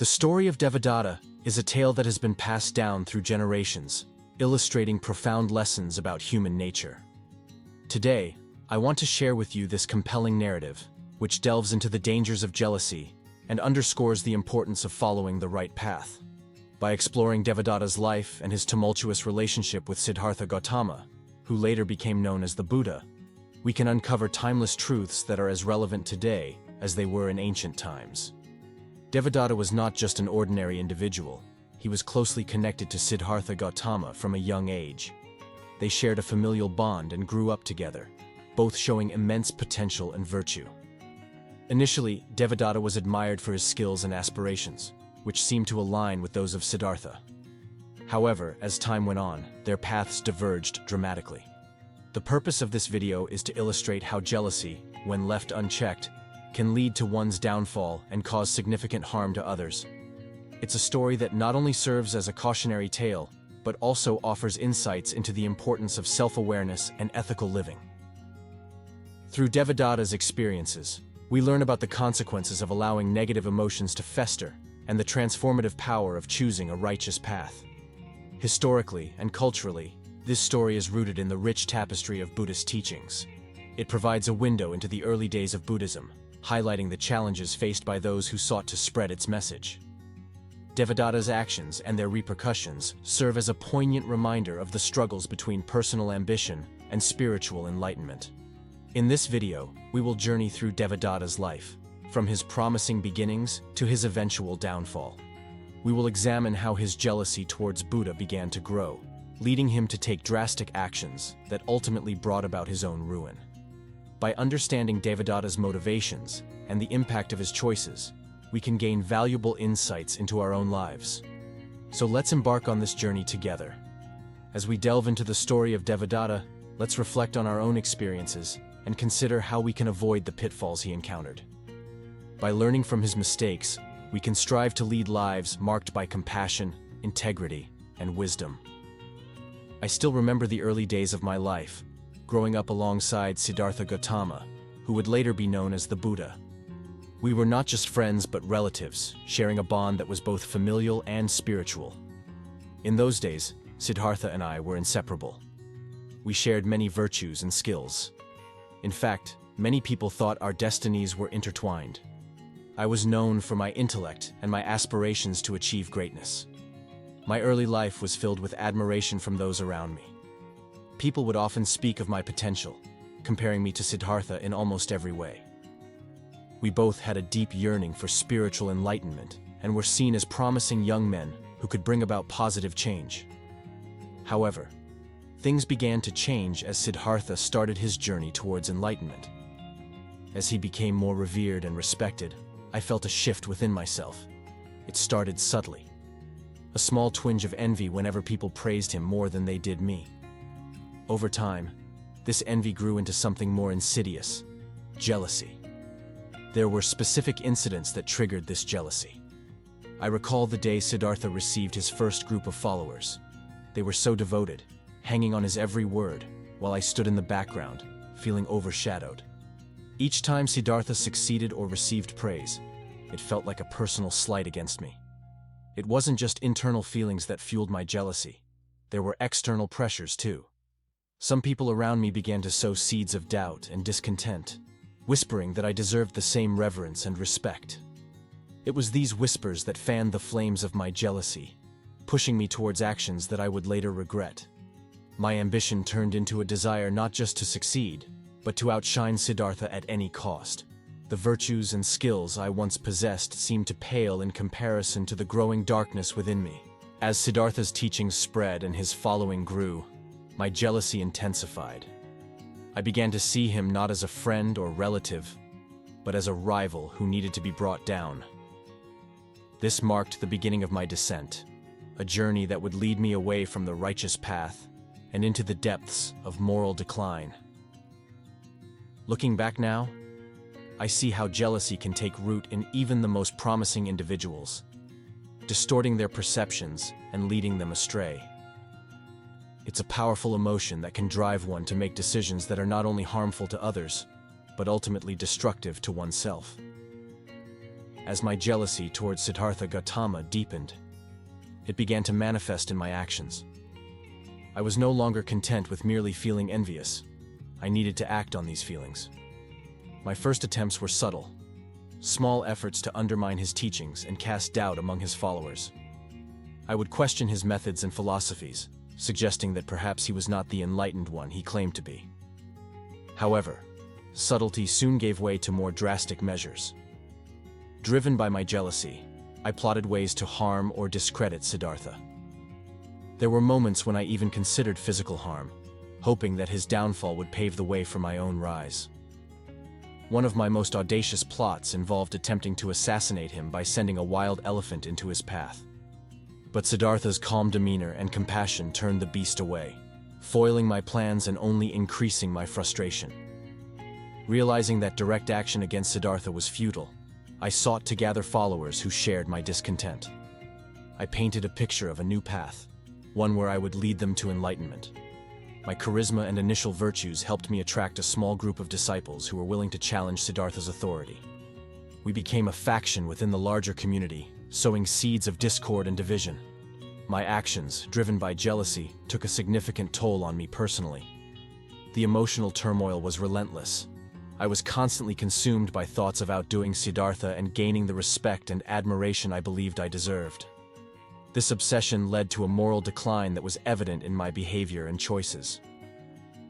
The story of Devadatta is a tale that has been passed down through generations, illustrating profound lessons about human nature. Today, I want to share with you this compelling narrative, which delves into the dangers of jealousy and underscores the importance of following the right path. By exploring Devadatta's life and his tumultuous relationship with Siddhartha Gautama, who later became known as the Buddha, we can uncover timeless truths that are as relevant today as they were in ancient times. Devadatta was not just an ordinary individual. He was closely connected to Siddhartha Gautama from a young age. They shared a familial bond and grew up together, both showing immense potential and virtue. Initially, Devadatta was admired for his skills and aspirations, which seemed to align with those of Siddhartha. However, as time went on, their paths diverged dramatically. The purpose of this video is to illustrate how jealousy, when left unchecked, can lead to one's downfall and cause significant harm to others. It's a story that not only serves as a cautionary tale, but also offers insights into the importance of self-awareness and ethical living. Through Devadatta's experiences, we learn about the consequences of allowing negative emotions to fester and the transformative power of choosing a righteous path. Historically and culturally, this story is rooted in the rich tapestry of Buddhist teachings. It provides a window into the early days of Buddhism, highlighting the challenges faced by those who sought to spread its message. Devadatta's actions and their repercussions serve as a poignant reminder of the struggles between personal ambition and spiritual enlightenment. In this video, we will journey through Devadatta's life, from his promising beginnings to his eventual downfall. We will examine how his jealousy towards Buddha began to grow, leading him to take drastic actions that ultimately brought about his own ruin. By understanding Devadatta's motivations and the impact of his choices, we can gain valuable insights into our own lives. So let's embark on this journey together. As we delve into the story of Devadatta, let's reflect on our own experiences and consider how we can avoid the pitfalls he encountered. By learning from his mistakes, we can strive to lead lives marked by compassion, integrity, and wisdom. I still remember the early days of my life, growing up alongside Siddhartha Gautama, who would later be known as the Buddha. We were not just friends but relatives, sharing a bond that was both familial and spiritual. In those days, Siddhartha and I were inseparable. We shared many virtues and skills. In fact, many people thought our destinies were intertwined. I was known for my intellect and my aspirations to achieve greatness. My early life was filled with admiration from those around me. People would often speak of my potential, comparing me to Siddhartha in almost every way. We both had a deep yearning for spiritual enlightenment and were seen as promising young men who could bring about positive change. However, things began to change as Siddhartha started his journey towards enlightenment. As he became more revered and respected, I felt a shift within myself. It started subtly. A small twinge of envy whenever people praised him more than they did me. Over time, this envy grew into something more insidious: jealousy. There were specific incidents that triggered this jealousy. I recall the day Siddhartha received his first group of followers. They were so devoted, hanging on his every word, while I stood in the background, feeling overshadowed. Each time Siddhartha succeeded or received praise, it felt like a personal slight against me. It wasn't just internal feelings that fueled my jealousy. There were external pressures too. Some people around me began to sow seeds of doubt and discontent, whispering that I deserved the same reverence and respect. It was these whispers that fanned the flames of my jealousy, pushing me towards actions that I would later regret. My ambition turned into a desire not just to succeed, but to outshine Siddhartha at any cost. The virtues and skills I once possessed seemed to pale in comparison to the growing darkness within me. As Siddhartha's teachings spread and his following grew, my jealousy intensified. I began to see him not as a friend or relative, but as a rival who needed to be brought down. This marked the beginning of my descent, a journey that would lead me away from the righteous path and into the depths of moral decline. Looking back now, I see how jealousy can take root in even the most promising individuals, distorting their perceptions and leading them astray. It's a powerful emotion that can drive one to make decisions that are not only harmful to others, but ultimately destructive to oneself. as my jealousy towards Siddhartha Gautama deepened. It began to manifest in my actions. I was no longer content with merely feeling envious. I needed to act on these feelings. My first attempts were subtle, small efforts to undermine his teachings and cast doubt among his followers. I would question his methods and philosophies, suggesting that perhaps he was not the enlightened one he claimed to be. However, subtlety soon gave way to more drastic measures. Driven by my jealousy, I plotted ways to harm or discredit Siddhartha. There were moments when I even considered physical harm, hoping that his downfall would pave the way for my own rise. One of my most audacious plots involved attempting to assassinate him by sending a wild elephant into his path. But Siddhartha's calm demeanor and compassion turned the beast away, foiling my plans and only increasing my frustration. Realizing that direct action against Siddhartha was futile, I sought to gather followers who shared my discontent. I painted a picture of a new path, one where I would lead them to enlightenment. My charisma and initial virtues helped me attract a small group of disciples who were willing to challenge Siddhartha's authority. We became a faction within the larger community, sowing seeds of discord and division. My actions, driven by jealousy, took a significant toll on me personally. The emotional turmoil was relentless. I was constantly consumed by thoughts of outdoing Siddhartha and gaining the respect and admiration I believed I deserved. This obsession led to a moral decline that was evident in my behavior and choices.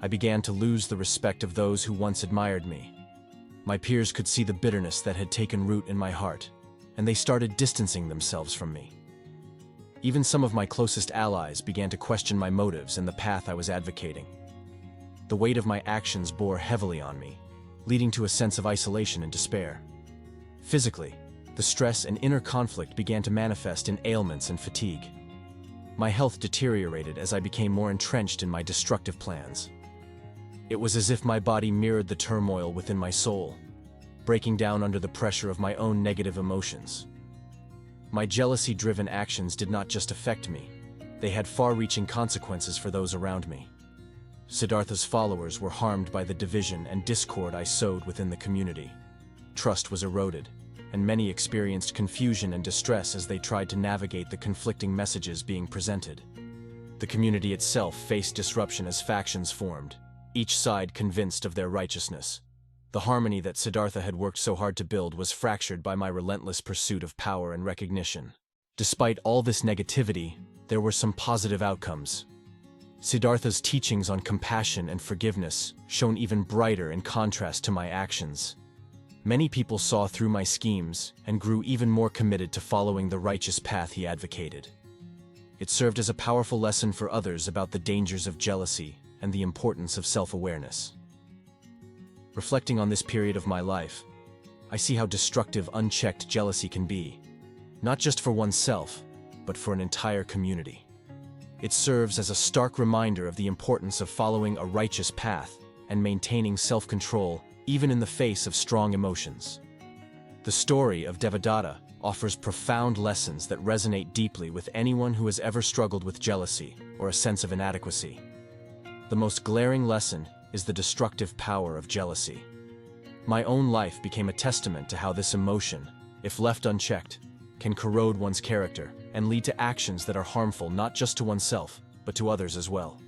I began to lose the respect of those who once admired me. My peers could see the bitterness that had taken root in my heart, and they started distancing themselves from me. Even some of my closest allies began to question my motives and the path I was advocating. The weight of my actions bore heavily on me, leading to a sense of isolation and despair. Physically, the stress and inner conflict began to manifest in ailments and fatigue. My health deteriorated as I became more entrenched in my destructive plans. It was as if my body mirrored the turmoil within my soul, breaking down under the pressure of my own negative emotions. My jealousy-driven actions did not just affect me, they had far-reaching consequences for those around me. Siddhartha's followers were harmed by the division and discord I sowed within the community. Trust was eroded, and many experienced confusion and distress as they tried to navigate the conflicting messages being presented. The community itself faced disruption as factions formed, each side convinced of their righteousness. The harmony that Siddhartha had worked so hard to build was fractured by my relentless pursuit of power and recognition. Despite all this negativity, there were some positive outcomes. Siddhartha's teachings on compassion and forgiveness shone even brighter in contrast to my actions. Many people saw through my schemes and grew even more committed to following the righteous path he advocated. It served as a powerful lesson for others about the dangers of jealousy and the importance of self-awareness. Reflecting on this period of my life, I see how destructive unchecked jealousy can be, not just for oneself, but for an entire community. It serves as a stark reminder of the importance of following a righteous path and maintaining self-control even in the face of strong emotions. The story of Devadatta offers profound lessons that resonate deeply with anyone who has ever struggled with jealousy or a sense of inadequacy. The most glaring lesson is the destructive power of jealousy. My own life became a testament to how this emotion, if left unchecked, can corrode one's character and lead to actions that are harmful not just to oneself, but to others as well.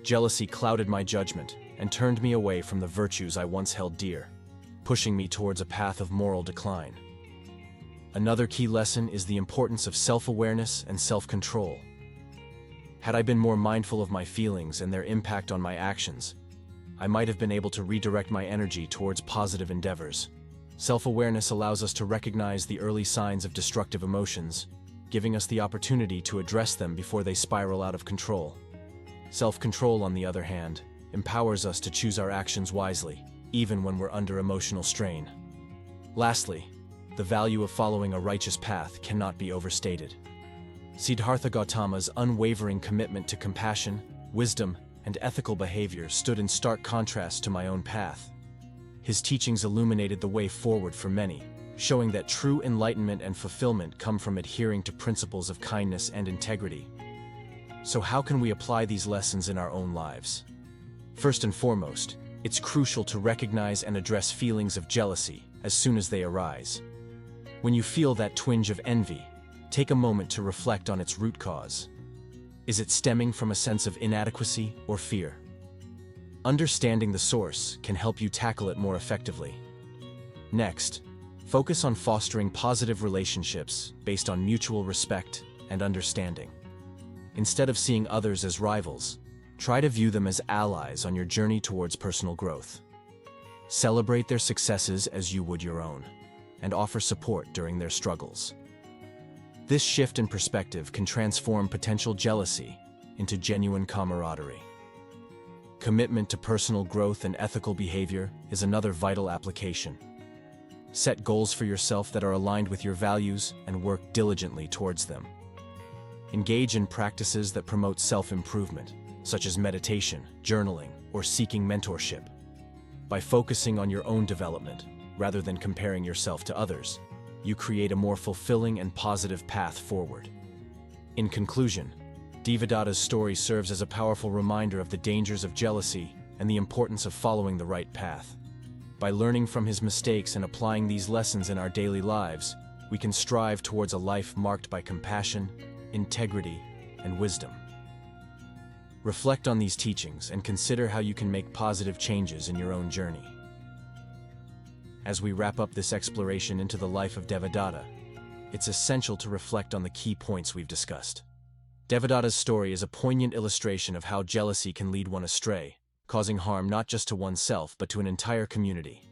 Jealousy clouded my judgment and turned me away from the virtues I once held dear, pushing me towards a path of moral decline. Another key lesson is the importance of self-awareness and self-control. Had I been more mindful of my feelings and their impact on my actions, I might have been able to redirect my energy towards positive endeavors. Self-awareness allows us to recognize the early signs of destructive emotions, giving us the opportunity to address them before they spiral out of control. Self-control, on the other hand, empowers us to choose our actions wisely, even when we're under emotional strain. Lastly, the value of following a righteous path cannot be overstated. Siddhartha Gautama's unwavering commitment to compassion, wisdom, and ethical behavior stood in stark contrast to my own path. His teachings illuminated the way forward for many, showing that true enlightenment and fulfillment come from adhering to principles of kindness and integrity. So how can we apply these lessons in our own lives? First and foremost, it's crucial to recognize and address feelings of jealousy as soon as they arise. When you feel that twinge of envy, take a moment to reflect on its root cause. Is it stemming from a sense of inadequacy or fear? Understanding the source can help you tackle it more effectively. Next, focus on fostering positive relationships based on mutual respect and understanding. Instead of seeing others as rivals, try to view them as allies on your journey towards personal growth. Celebrate their successes as you would your own, and offer support during their struggles. This shift in perspective can transform potential jealousy into genuine camaraderie. Commitment to personal growth and ethical behavior is another vital application. Set goals for yourself that are aligned with your values and work diligently towards them. Engage in practices that promote self-improvement, such as meditation, journaling, or seeking mentorship. By focusing on your own development, rather than comparing yourself to others, you create a more fulfilling and positive path forward. In conclusion, Devadatta's story serves as a powerful reminder of the dangers of jealousy and the importance of following the right path. By learning from his mistakes and applying these lessons in our daily lives, we can strive towards a life marked by compassion, integrity, and wisdom. Reflect on these teachings and consider how you can make positive changes in your own journey. As we wrap up this exploration into the life of Devadatta, it's essential to reflect on the key points we've discussed. Devadatta's story is a poignant illustration of how jealousy can lead one astray, causing harm not just to oneself but to an entire community.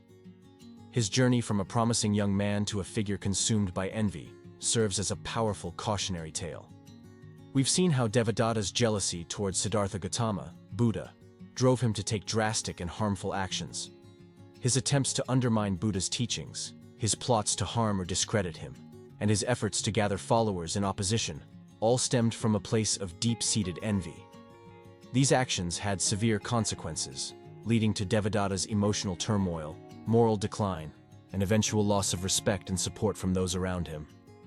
His journey from a promising young man to a figure consumed by envy serves as a powerful cautionary tale. We've seen how Devadatta's jealousy towards Siddhartha Gautama, Buddha, drove him to take drastic and harmful actions. His attempts to undermine Buddha's teachings, his plots to harm or discredit him, and his efforts to gather followers in opposition all stemmed from a place of deep-seated envy. These actions had severe consequences, leading to Devadatta's emotional turmoil, moral decline, and eventual loss of respect and support from those around him.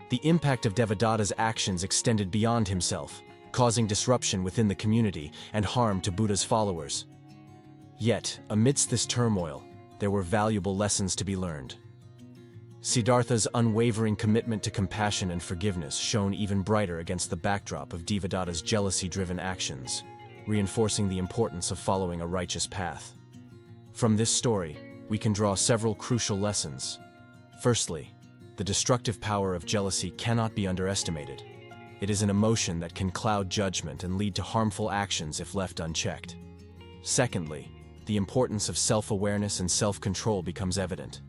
The impact of Devadatta's actions extended beyond himself, causing disruption within the community and harm to Buddha's followers. Yet, amidst this turmoil, there were valuable lessons to be learned. Siddhartha's unwavering commitment to compassion and forgiveness shone even brighter against the backdrop of Devadatta's jealousy-driven actions, reinforcing the importance of following a righteous path. From this story, we can draw several crucial lessons. Firstly, the destructive power of jealousy cannot be underestimated. It is an emotion that can cloud judgment and lead to harmful actions if left unchecked. Secondly, the importance of self-awareness and self-control becomes evident.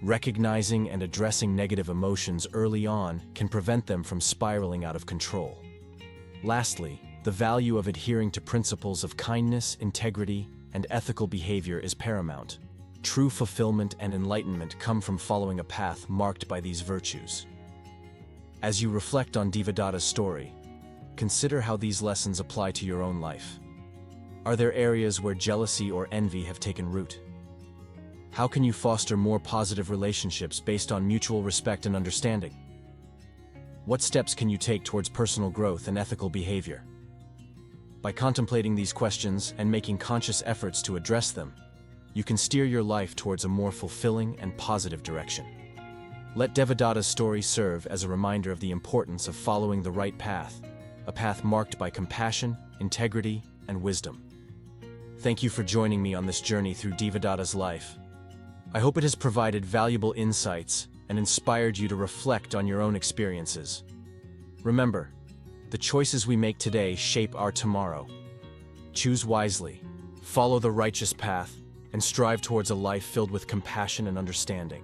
Recognizing and addressing negative emotions early on can prevent them from spiraling out of control. Lastly, the value of adhering to principles of kindness, integrity, and ethical behavior is paramount. True fulfillment and enlightenment come from following a path marked by these virtues. As you reflect on Devadatta's story, consider how these lessons apply to your own life. Are there areas where jealousy or envy have taken root? How can you foster more positive relationships based on mutual respect and understanding? What steps can you take towards personal growth and ethical behavior? By contemplating these questions and making conscious efforts to address them, you can steer your life towards a more fulfilling and positive direction. Let Devadatta's story serve as a reminder of the importance of following the right path, a path marked by compassion, integrity, and wisdom. Thank you for joining me on this journey through Devadatta's life. I hope it has provided valuable insights and inspired you to reflect on your own experiences. Remember, the choices we make today shape our tomorrow. Choose wisely, follow the righteous path, and strive towards a life filled with compassion and understanding.